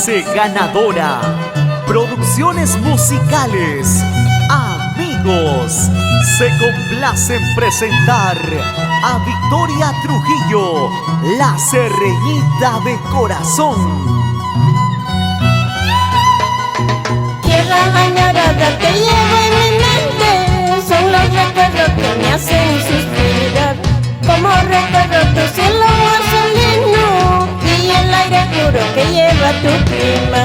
nace ganadora. Producciones musicales Amigos se complace en presentar a Victoria Trujillo, la Serreñita de Corazón. Tierra añorada te llevo en mi mente, son los recuerdos que me hacen suspirar. Como recuerdo tu cielo azulino y el aire puro que lleva tu clima.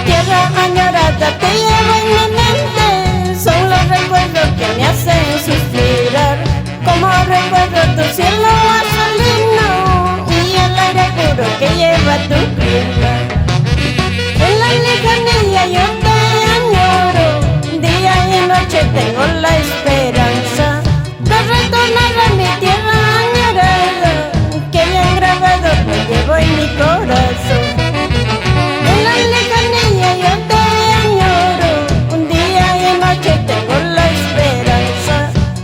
Tierra añorada te llevo en mi mente, son los recuerdos que me hacen suspirar. Como recuerdo tu cielo azulino y el aire puro que lleva tu clima. En la lejanía yo te añoro, día y noche tengo la esperanza de retornar a mi tierra añorada, que bien grabado lo llevo en mi corazón. En la lejanía yo te añoro, un día y noche tengo la esperanza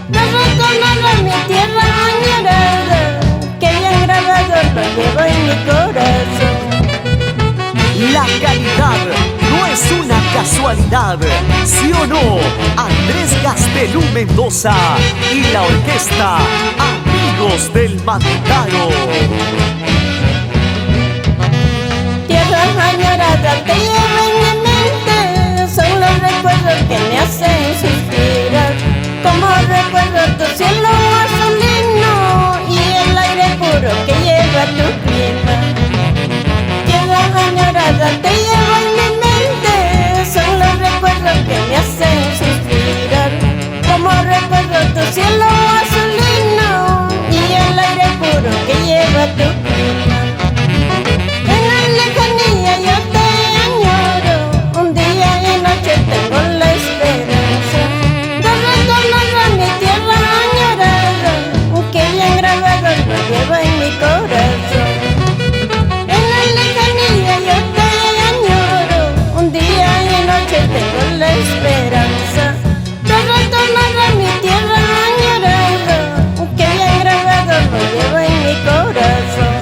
de retornar a mi tierra añorada, que bien grabado lo llevo en mi corazón. La calidad no es una casualidad, ¿sí o no? Andrés Gastelú Mendoza y la orquesta Amigos del Mantaro. Tierra añorada te llevo en mi mente, son los recuerdos que me hacen suspirar. Como recuerdo tu cielo azulino y el aire puro que lleva tu clima. Tierra añorada te llevo en mi mente, son los recuerdos que me hacen suspirar. Como recuerdo tu cielo azulino y el aire puro que lleva tu clima. En la lejanía yo te añoro, un día y noche tengo la esperanza de retornar a mi tierra añorada, que bien grabado lo llevo en mi corazón. En la lejanía yo te añoro, un día y noche tengo la esperanza de retornar a mi tierra añorada, que bien grabado lo llevo en mi corazón.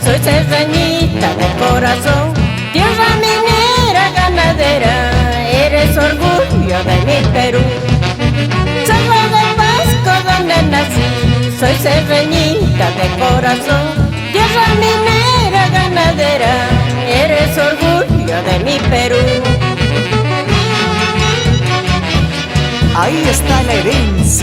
Soy serrañita de corazón, tierra minera ganadera, eres orgullo de mi Perú. Cerro de Pasco donde nací, soy serrañita de corazón, tierra minera ganadera, eres orgullo de mi Perú. Ahí está la herencia